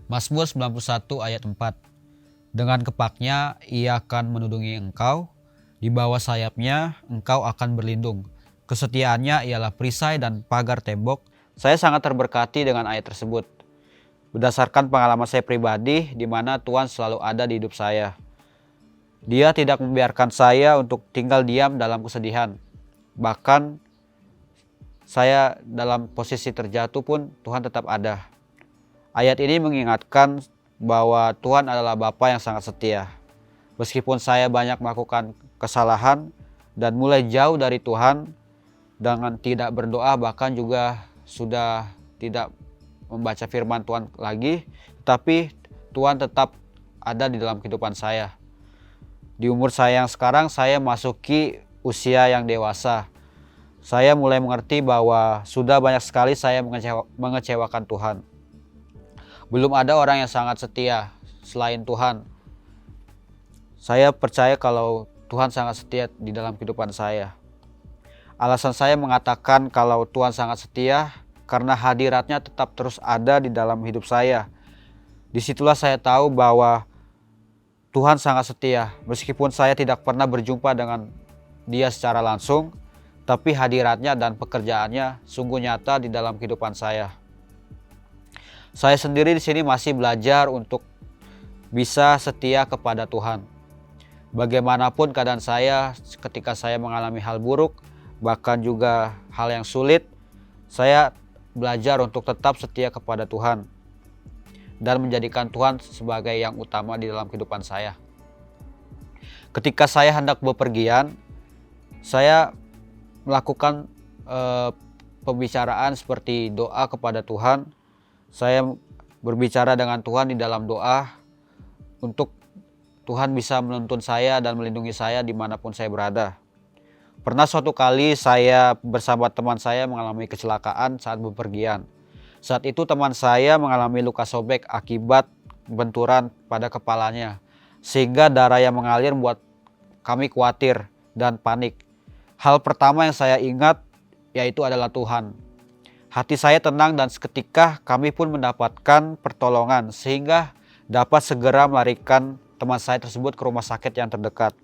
Mazmur 91 ayat 4. Dengan kepaknya ia akan menudungi engkau, di bawah sayapnya engkau akan berlindung. Kesetiaannya ialah perisai dan pagar tembok. Saya sangat terberkati dengan ayat tersebut. Berdasarkan pengalaman saya pribadi, di mana Tuhan selalu ada di hidup saya. Dia tidak membiarkan saya untuk tinggal diam dalam kesedihan. Bahkan saya dalam posisi terjatuh pun Tuhan tetap ada. Ayat ini mengingatkan bahwa Tuhan adalah Bapa yang sangat setia. Meskipun saya banyak melakukan kesalahan dan mulai jauh dari Tuhan dengan tidak berdoa, bahkan juga sudah tidak membaca firman Tuhan lagi, tetapi Tuhan tetap ada di dalam kehidupan saya. Di umur saya yang sekarang, saya masuki usia yang dewasa. Saya mulai mengerti bahwa sudah banyak sekali saya mengecewakan Tuhan. Belum ada orang yang sangat setia selain Tuhan. Saya percaya kalau Tuhan sangat setia di dalam kehidupan saya. Alasan saya mengatakan kalau Tuhan sangat setia karena hadiratnya tetap terus ada di dalam hidup saya. Disitulah saya tahu bahwa Tuhan sangat setia. Meskipun saya tidak pernah berjumpa dengan Dia secara langsung, tapi hadiratnya dan pekerjaannya sungguh nyata di dalam kehidupan saya. Saya sendiri di sini masih belajar untuk bisa setia kepada Tuhan. Bagaimanapun keadaan saya ketika saya mengalami hal buruk, bahkan juga hal yang sulit, saya belajar untuk tetap setia kepada Tuhan dan menjadikan Tuhan sebagai yang utama di dalam kehidupan saya. Ketika saya hendak bepergian, saya melakukan pembicaraan seperti doa kepada Tuhan. Saya berbicara dengan Tuhan di dalam doa untuk Tuhan bisa menuntun saya dan melindungi saya dimanapun saya berada. Pernah suatu kali saya bersama teman saya mengalami kecelakaan saat bepergian. Saat itu teman saya mengalami luka sobek akibat benturan pada kepalanya, sehingga darah yang mengalir membuat kami khawatir dan panik. Hal pertama yang saya ingat yaitu adalah Tuhan. Hati saya tenang dan seketika kami pun mendapatkan pertolongan sehingga dapat segera melarikan teman saya tersebut ke rumah sakit yang terdekat.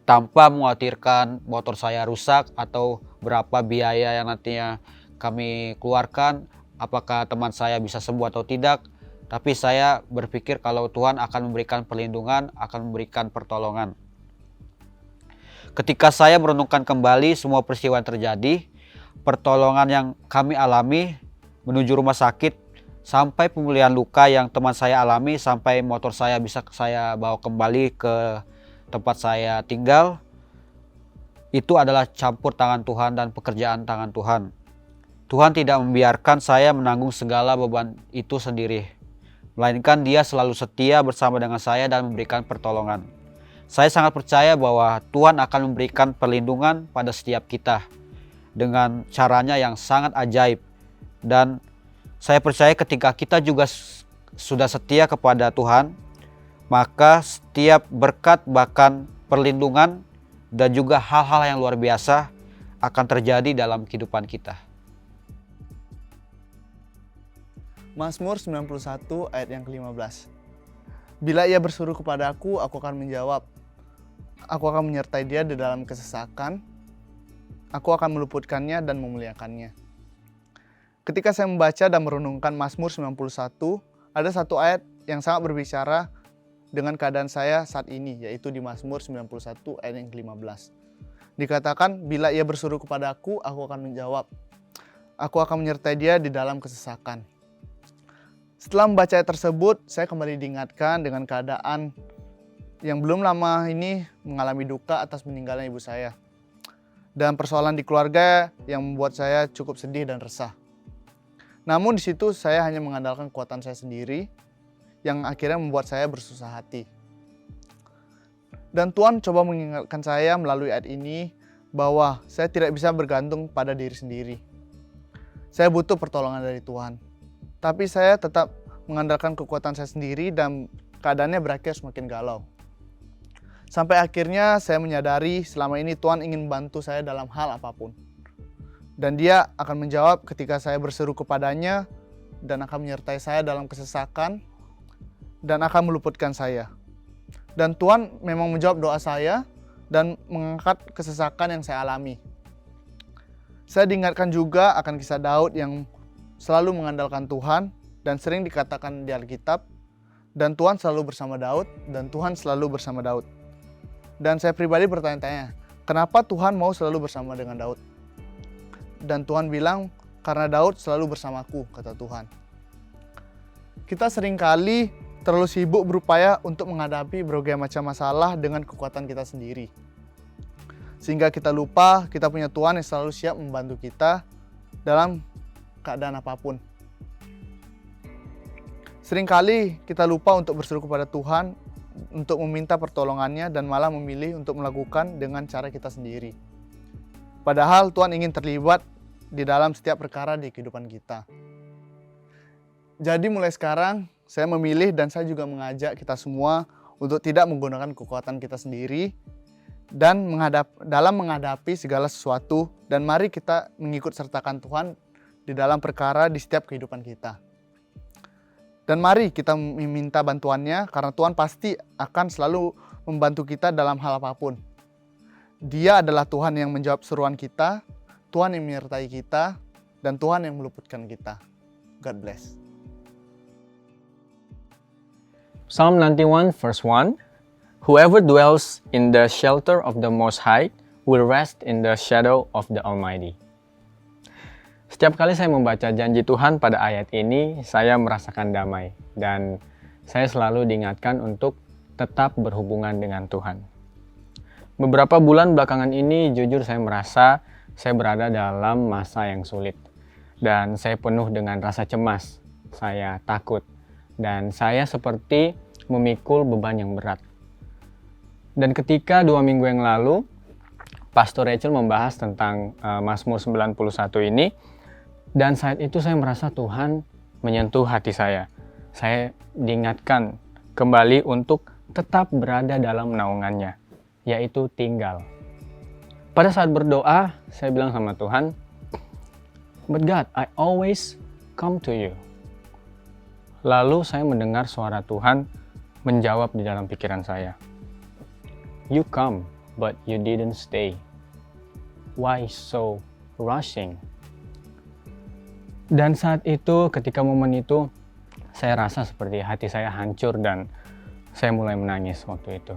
Tanpa mengkhawatirkan motor saya rusak atau berapa biaya yang nantinya kami keluarkan, apakah teman saya bisa sembuh atau tidak. Tapi saya berpikir kalau Tuhan akan memberikan perlindungan, akan memberikan pertolongan. Ketika saya merenungkan kembali semua peristiwa yang terjadi, pertolongan yang kami alami menuju rumah sakit, sampai pemulihan luka yang teman saya alami, sampai motor saya bisa saya bawa kembali ke tempat saya tinggal, itu adalah campur tangan Tuhan dan pekerjaan tangan Tuhan. Tuhan tidak membiarkan saya menanggung segala beban itu sendiri, melainkan Dia selalu setia bersama dengan saya dan memberikan pertolongan. Saya sangat percaya bahwa Tuhan akan memberikan perlindungan pada setiap kita dengan caranya yang sangat ajaib. Dan saya percaya ketika kita juga sudah setia kepada Tuhan, maka setiap berkat bahkan perlindungan dan juga hal-hal yang luar biasa akan terjadi dalam kehidupan kita. Mazmur 91 ayat yang ke-15. Bila ia berseru kepada aku akan menjawab. Aku akan menyertai dia di dalam kesesakan. Aku akan meluputkannya dan memuliakannya. Ketika saya membaca dan merenungkan Mazmur 91, ada satu ayat yang sangat berbicara dengan keadaan saya saat ini, yaitu di Mazmur 91 ayat yang ke-15. Dikatakan, bila ia berseru kepada aku akan menjawab. Aku akan menyertai dia di dalam kesesakan. Setelah membaca ayat tersebut, saya kembali diingatkan dengan keadaan yang belum lama ini mengalami duka atas meninggalnya ibu saya. Dan persoalan di keluarga yang membuat saya cukup sedih dan resah. Namun di situ saya hanya mengandalkan kekuatan saya sendiri yang akhirnya membuat saya bersusah hati. Dan Tuhan coba mengingatkan saya melalui ayat ini bahwa saya tidak bisa bergantung pada diri sendiri. Saya butuh pertolongan dari Tuhan. Tapi saya tetap mengandalkan kekuatan saya sendiri dan keadaannya berakhir semakin galau. Sampai akhirnya saya menyadari selama ini Tuhan ingin membantu saya dalam hal apapun. Dan Dia akan menjawab ketika saya berseru kepadanya dan akan menyertai saya dalam kesesakan dan akan meluputkan saya. Dan Tuhan memang menjawab doa saya dan mengangkat kesesakan yang saya alami. Saya diingatkan juga akan kisah Daud yang selalu mengandalkan Tuhan dan sering dikatakan di Alkitab, dan Tuhan selalu bersama Daud, dan Tuhan selalu bersama Daud. Dan saya pribadi bertanya-tanya, kenapa Tuhan mau selalu bersama dengan Daud? Dan Tuhan bilang, karena Daud selalu bersamaku, kata Tuhan. Kita seringkali terlalu sibuk berupaya untuk menghadapi berbagai macam masalah dengan kekuatan kita sendiri. Sehingga kita lupa kita punya Tuhan yang selalu siap membantu kita dalam keadaan apapun. Seringkali kita lupa untuk berseru kepada Tuhan, untuk meminta pertolongannya dan malah memilih untuk melakukan dengan cara kita sendiri. Padahal Tuhan ingin terlibat di dalam setiap perkara di kehidupan kita. Jadi mulai sekarang saya memilih dan saya juga mengajak kita semua untuk tidak menggunakan kekuatan kita sendiri dan dalam menghadapi segala sesuatu, dan mari kita mengikut sertakan Tuhan di dalam perkara di setiap kehidupan kita. Dan mari kita meminta bantuannya karena Tuhan pasti akan selalu membantu kita dalam hal apapun. Dia adalah Tuhan yang menjawab seruan kita, Tuhan yang menyertai kita, dan Tuhan yang meluputkan kita. God bless. Psalm 91 verse 1. Whoever dwells in the shelter of the Most High will rest in the shadow of the Almighty. Setiap kali saya membaca janji Tuhan pada ayat ini, saya merasakan damai dan saya selalu diingatkan untuk tetap berhubungan dengan Tuhan. Beberapa bulan belakangan ini jujur saya merasa saya berada dalam masa yang sulit dan saya penuh dengan rasa cemas, saya takut dan saya seperti memikul beban yang berat. Dan ketika 2 minggu yang lalu Pastor Rachel membahas tentang Mazmur 91 ini, dan saat itu saya merasa Tuhan menyentuh hati saya. Saya diingatkan kembali untuk tetap berada dalam naungannya, yaitu tinggal. Pada saat berdoa, saya bilang sama Tuhan, "But God, I always come to you." Lalu saya mendengar suara Tuhan menjawab di dalam pikiran saya, "You come, but you didn't stay. Why so rushing?" Dan saat itu, ketika momen itu, saya rasa seperti hati saya hancur dan saya mulai menangis waktu itu.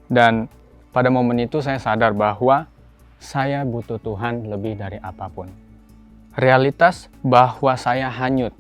Dan pada momen itu saya sadar bahwa saya butuh Tuhan lebih dari apapun. Realitas bahwa saya hanyut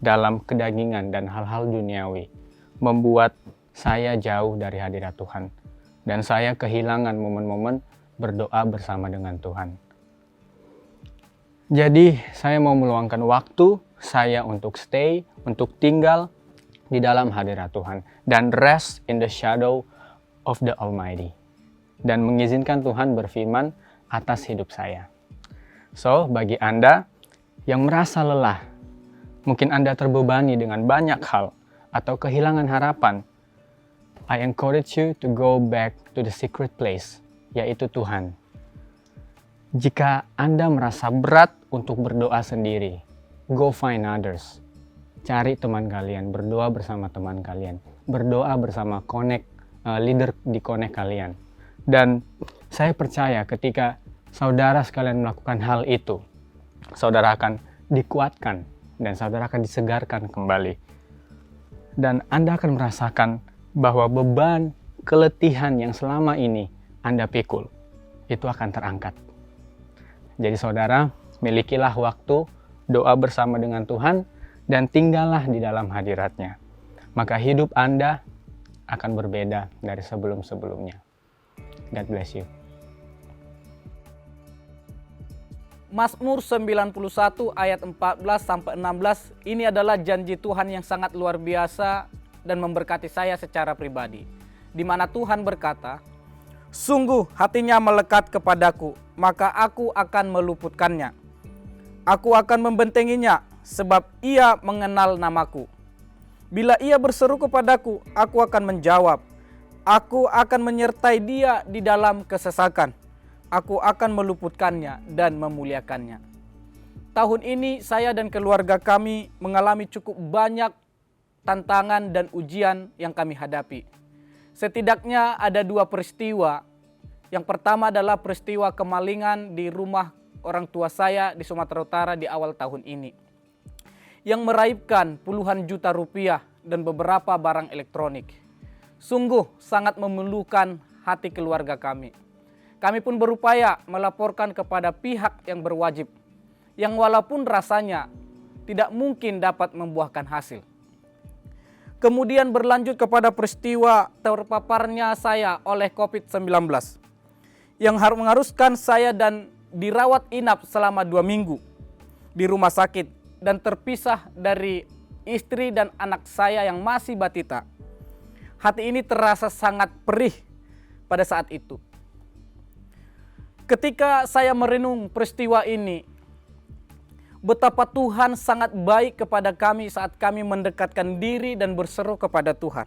dalam kedagingan dan hal-hal duniawi membuat saya jauh dari hadirat Tuhan. Dan saya kehilangan momen-momen berdoa bersama dengan Tuhan. Jadi saya mau meluangkan waktu saya untuk stay, untuk tinggal di dalam hadirat Tuhan. Dan rest in the shadow of the Almighty. Dan mengizinkan Tuhan berfirman atas hidup saya. So, bagi Anda yang merasa lelah, mungkin Anda terbebani dengan banyak hal atau kehilangan harapan, I encourage you to go back to the secret place, yaitu Tuhan. Jika Anda merasa berat untuk berdoa sendiri, go find others. Cari teman kalian, berdoa bersama teman kalian. Berdoa bersama leader di connect kalian. Dan saya percaya ketika saudara sekalian melakukan hal itu, saudara akan dikuatkan dan saudara akan disegarkan kembali. Dan Anda akan merasakan bahwa beban keletihan yang selama ini Anda pikul, itu akan terangkat. Jadi saudara, milikilah waktu doa bersama dengan Tuhan dan tinggallah di dalam hadirat-Nya. Maka hidup Anda akan berbeda dari sebelum-sebelumnya. God bless you. Mazmur 91 ayat 14-16 ini adalah janji Tuhan yang sangat luar biasa dan memberkati saya secara pribadi. Di mana Tuhan berkata, "Sungguh hatinya melekat kepadaku, maka aku akan meluputkannya. Aku akan membentenginya, sebab ia mengenal namaku. Bila ia berseru kepadaku, aku akan menjawab. Aku akan menyertai dia di dalam kesesakan. Aku akan meluputkannya dan memuliakannya." tahun ini saya dan keluarga kami mengalami cukup banyak tantangan dan ujian yang kami hadapi. Setidaknya ada 2 peristiwa. Yang pertama adalah peristiwa kemalingan di rumah orang tua saya di Sumatera Utara di awal tahun ini, yang meraibkan puluhan juta rupiah dan beberapa barang elektronik. Sungguh sangat memerlukan hati keluarga kami. Kami pun berupaya melaporkan kepada pihak yang berwajib, yang walaupun rasanya tidak mungkin dapat membuahkan hasil. Kemudian berlanjut kepada peristiwa terpaparnya saya oleh COVID-19, yang mengharuskan saya dan dirawat inap selama 2 minggu di rumah sakit dan terpisah dari istri dan anak saya yang masih batita. Hati ini terasa sangat perih pada saat itu. Ketika saya merenung peristiwa ini, betapa Tuhan sangat baik kepada kami saat kami mendekatkan diri dan berseru kepada Tuhan.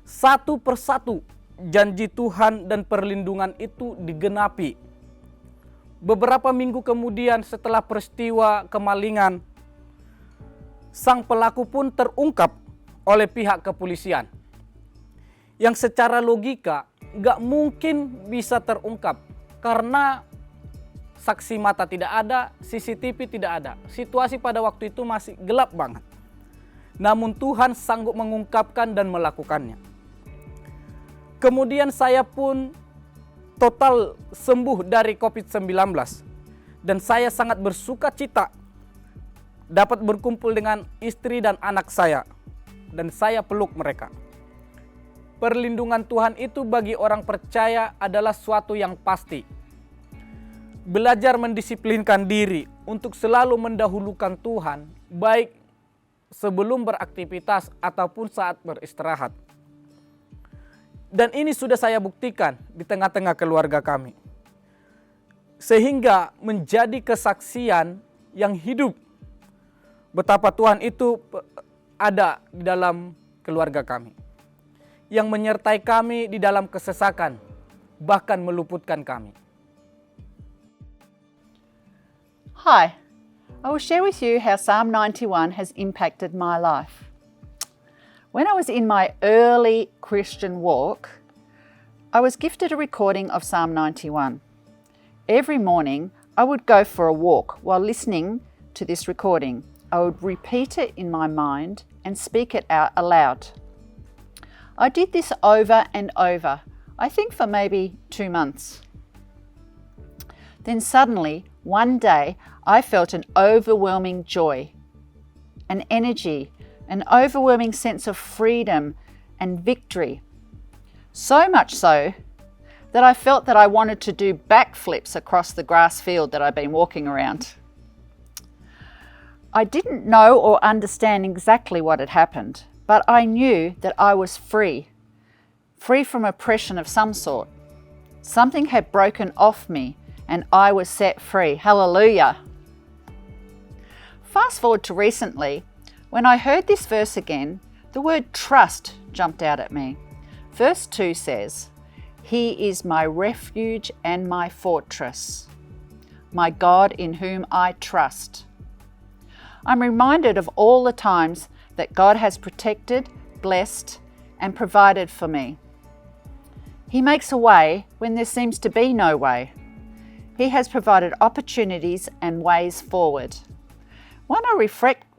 Satu persatu janji Tuhan dan perlindungan itu digenapi. Beberapa minggu kemudian setelah peristiwa kemalingan, sang pelaku pun terungkap oleh pihak kepolisian, yang secara logika gak mungkin bisa terungkap karena saksi mata tidak ada, CCTV tidak ada. Situasi pada waktu itu masih gelap banget. Namun Tuhan sanggup mengungkapkan dan melakukannya. Kemudian saya pun total sembuh dari COVID-19. Dan saya sangat bersuka cita dapat berkumpul dengan istri dan anak saya. Dan saya peluk mereka. Perlindungan Tuhan itu bagi orang percaya adalah suatu yang pasti. Belajar mendisiplinkan diri untuk selalu mendahulukan Tuhan, baik sebelum beraktivitas ataupun saat beristirahat. Dan ini sudah saya buktikan di tengah-tengah keluarga kami. Sehingga menjadi kesaksian yang hidup betapa Tuhan itu ada di dalam keluarga kami. Yang menyertai kami di dalam kesesakan, bahkan meluputkan kami. Hi, I will share with you how Psalm 91 has impacted my life. When I was in my early Christian walk, I was gifted a recording of Psalm 91. Every morning, I would go for a walk while listening to this recording. I would repeat it in my mind and speak it out aloud. I did this over and over, I think for maybe 2 months. Then suddenly, one day, I felt an overwhelming joy, an energy, an overwhelming sense of freedom and victory. So much so that I felt that I wanted to do backflips across the grass field that I've been walking around. I didn't know or understand exactly what had happened, but I knew that I was free from oppression of some sort. Something had broken off me and I was set free. Hallelujah. Fast forward to recently, when I heard this verse again, the word trust jumped out at me. Verse 2 says, "He is my refuge and my fortress, my God in whom I trust." I'm reminded of all the times that God has protected, blessed, and provided for me. He makes a way when there seems to be no way. He has provided opportunities and ways forward. When I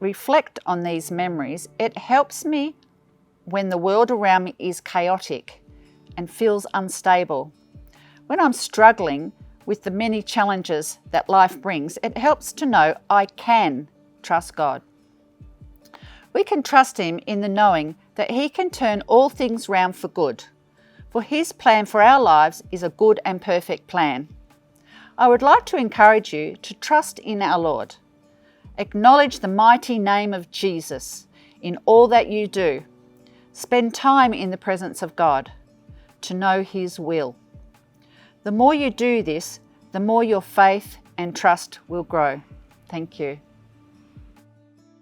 reflect on these memories, it helps me when the world around me is chaotic and feels unstable. When I'm struggling with the many challenges that life brings, it helps to know I can trust God. We can trust Him in the knowing that He can turn all things round for good, for His plan for our lives is a good and perfect plan. I would like to encourage you to trust in our Lord. Acknowledge the mighty name of Jesus in all that you do. Spend time in the presence of God to know His will. The more you do this, the more your faith and trust will grow. Thank you.